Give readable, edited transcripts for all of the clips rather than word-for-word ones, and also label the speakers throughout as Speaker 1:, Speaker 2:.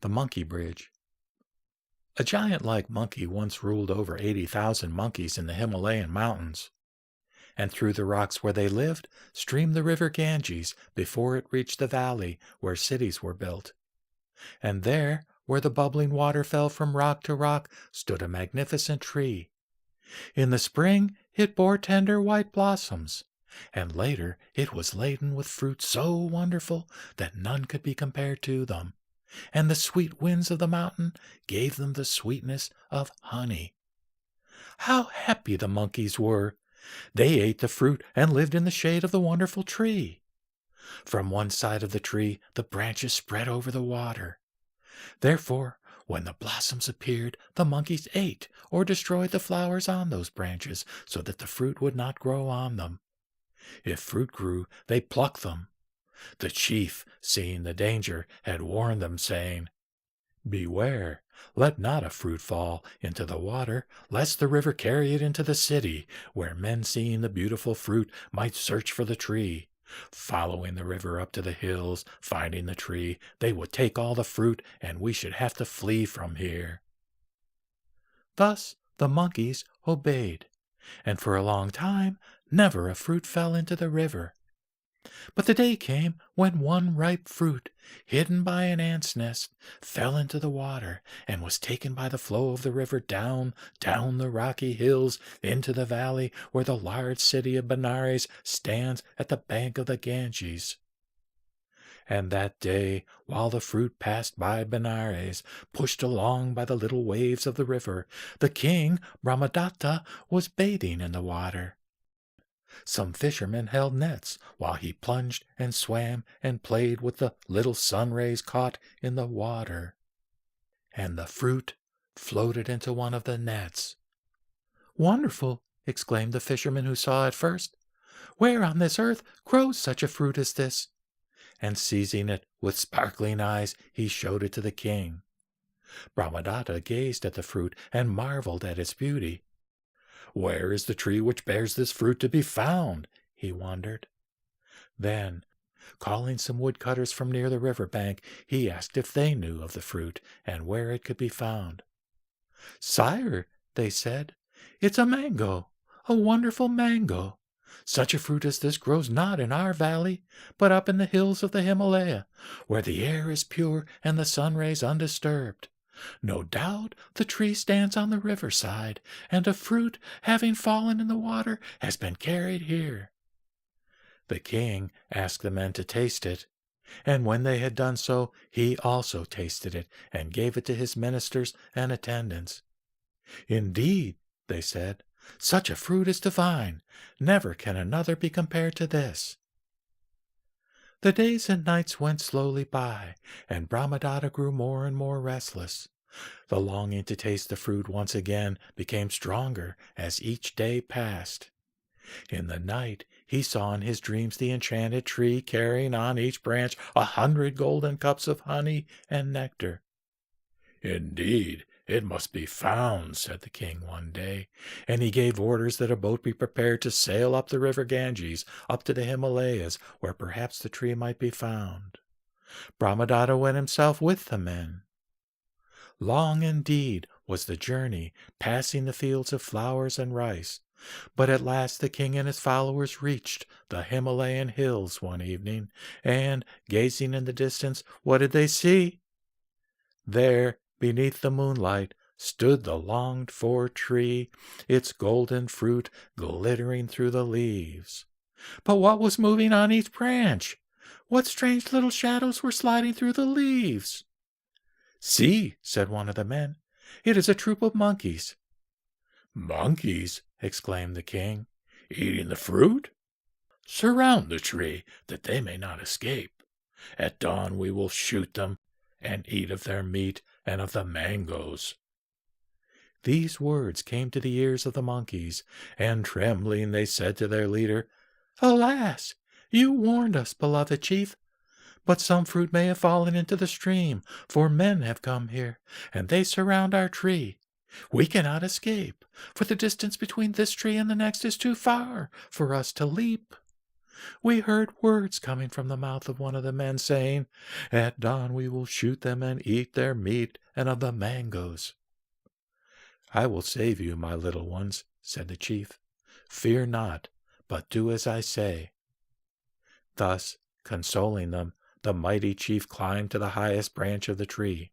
Speaker 1: The Monkey Bridge. A giant-like monkey once ruled over 80,000 monkeys in the Himalayan mountains, and through the rocks where they lived streamed the river Ganges before it reached the valley where cities were built. And there, where the bubbling water fell from rock to rock, stood a magnificent tree. In the spring it bore tender white blossoms, and later it was laden with fruit so wonderful that none could be compared to them, and the sweet winds of the mountain gave them the sweetness of honey. How happy the monkeys were! They ate the fruit and lived in the shade of the wonderful tree. From one side of the tree the branches spread over the water. Therefore, when the blossoms appeared, the monkeys ate or destroyed the flowers on those branches so that the fruit would not grow on them. If fruit grew, they plucked them. The chief, seeing the danger, had warned them, saying, "Beware, let not a fruit fall into the water, lest the river carry it into the city, where men seeing the beautiful fruit might search for the tree. Following the river up to the hills, finding the tree, they would take all the fruit, and we should have to flee from here." Thus the monkeys obeyed, and for a long time never a fruit fell into the river. But the day came when one ripe fruit, hidden by an ant's nest, fell into the water, and was taken by the flow of the river down the rocky hills, into the valley where the large city of Benares stands at the bank of the Ganges. And that day, while the fruit passed by Benares, pushed along by the little waves of the river, the king, Brahmadatta, was bathing in the water. Some fishermen held nets while he plunged and swam and played with the little sun rays caught in the water. And the fruit floated into one of the nets. "Wonderful!" exclaimed the fisherman who saw it first. "Where on this earth grows such a fruit as this?" And seizing it with sparkling eyes, he showed it to the king. Brahmadatta gazed at the fruit and marveled at its beauty. "Where is the tree which bears this fruit to be found?" he wondered. Then, calling some woodcutters from near the river bank, he asked if they knew of the fruit and where it could be found. "Sire," they said, "it's a mango, a wonderful mango. Such a fruit as this grows not in our valley, but up in the hills of the Himalaya, where the air is pure and the sun rays undisturbed. No doubt the tree stands on the riverside, and a fruit, having fallen in the water, has been carried here." The king asked the men to taste it, and when they had done so, he also tasted it and gave it to his ministers and attendants. "Indeed," they said, "such a fruit is divine. Never can another be compared to this." The days and nights went slowly by, and Brahmadatta grew more and more restless. The longing to taste the fruit once again became stronger as each day passed. In the night he saw in his dreams the enchanted tree carrying on each branch 100 golden cups of honey and nectar. "Indeed, it must be found," said the king one day, and he gave orders that a boat be prepared to sail up the river Ganges, up to the Himalayas, where perhaps the tree might be found. Brahmadatta went himself with the men. Long indeed was the journey, passing the fields of flowers and rice, but at last the king and his followers reached the Himalayan hills one evening, and, gazing in the distance, what did they see? There, beneath the moonlight, stood the longed-for tree, its golden fruit glittering through the leaves. But what was moving on each branch? What strange little shadows were sliding through the leaves? "See," said one of the men, "it is a troop of monkeys." "Monkeys!" exclaimed the king, "eating the fruit? Surround the tree, that they may not escape. At dawn we will shoot them, and eat of their meat and of the mangoes." These words came to the ears of the monkeys, and trembling they said to their leader, "Alas! You warned us, beloved chief. But some fruit may have fallen into the stream, for men have come here, and they surround our tree. We cannot escape, for the distance between this tree and the next is too far for us to leap. We heard words coming from the mouth of one of the men saying, 'At dawn we will shoot them and eat their meat and of the mangoes.' 'I will save you, my little ones,' said the chief. 'Fear not, but do as I say.' Thus, consoling them, the mighty chief climbed to the highest branch of the tree.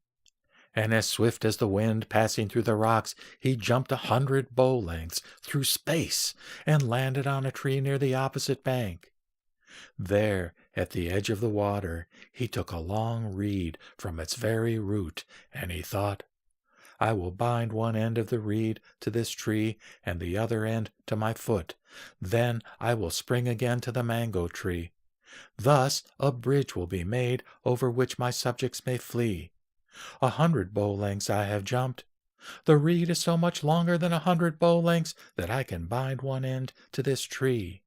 Speaker 1: And as swift as the wind passing through the rocks, he jumped 100 bow lengths through space and landed on a tree near the opposite bank. There, at the edge of the water, he took a long reed from its very root, and he thought, 'I will bind one end of the reed to this tree and the other end to my foot. Then I will spring again to the mango tree. Thus a bridge will be made over which my subjects may flee. 100 bow lengths I have jumped. The reed is so much longer than 100 bow lengths that I can bind one end to this tree.'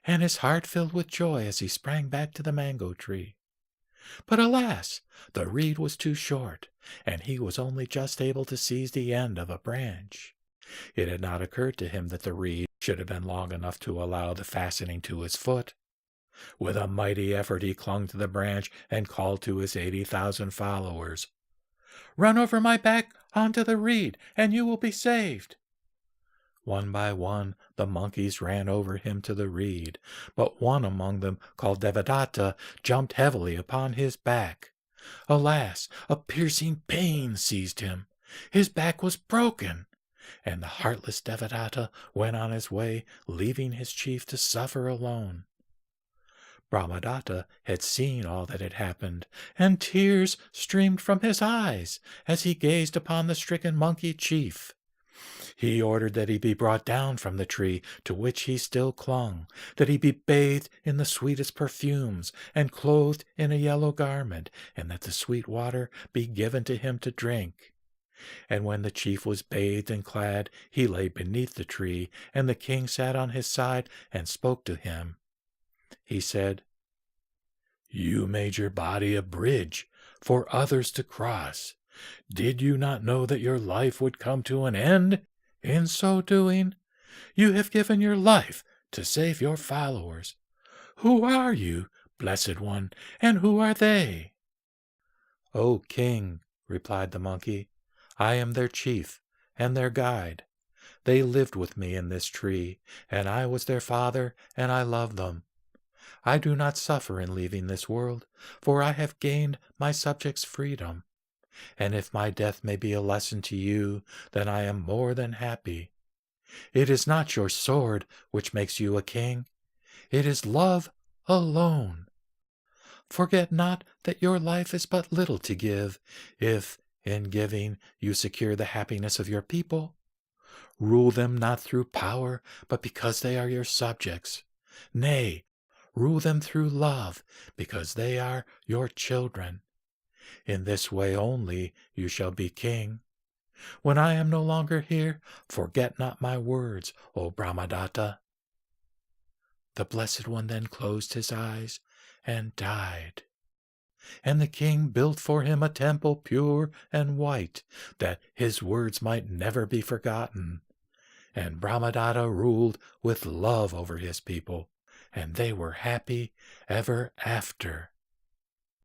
Speaker 1: And his heart filled with joy as he sprang back to the mango tree. But alas, the reed was too short, and he was only just able to seize the end of a branch. It had not occurred to him that the reed should have been long enough to allow the fastening to his foot. With a mighty effort he clung to the branch and called to his 80,000 followers, 'Run over my back onto the reed, and you will be saved.' One by one the monkeys ran over him to the reed, but one among them, called Devadatta, jumped heavily upon his back. Alas, a piercing pain seized him. His back was broken, and the heartless Devadatta went on his way, leaving his chief to suffer alone. Brahmadatta had seen all that had happened, and tears streamed from his eyes as he gazed upon the stricken monkey chief. He ordered that he be brought down from the tree to which he still clung, that he be bathed in the sweetest perfumes, and clothed in a yellow garment, and that the sweet water be given to him to drink. And when the chief was bathed and clad, he lay beneath the tree, and the king sat on his side and spoke to him. He said, 'You made your body a bridge for others to cross. Did you not know that your life would come to an end? In so doing, you have given your life to save your followers. Who are you, blessed one, and who are they?' 'O king,' replied the monkey, 'I am their chief and their guide. They lived with me in this tree, and I was their father, and I love them. I do not suffer in leaving this world, for I have gained my subjects' freedom. And if my death may be a lesson to you, then I am more than happy. It is not your sword which makes you a king. It is love alone. Forget not that your life is but little to give, if, in giving, you secure the happiness of your people. Rule them not through power, but because they are your subjects. Nay, rule them through love, because they are your children. In this way only you shall be king. When I am no longer here, forget not my words, O Brahmadatta.' The Blessed One then closed his eyes and died. And the king built for him a temple pure and white, that his words might never be forgotten. And Brahmadatta ruled with love over his people, and they were happy ever after.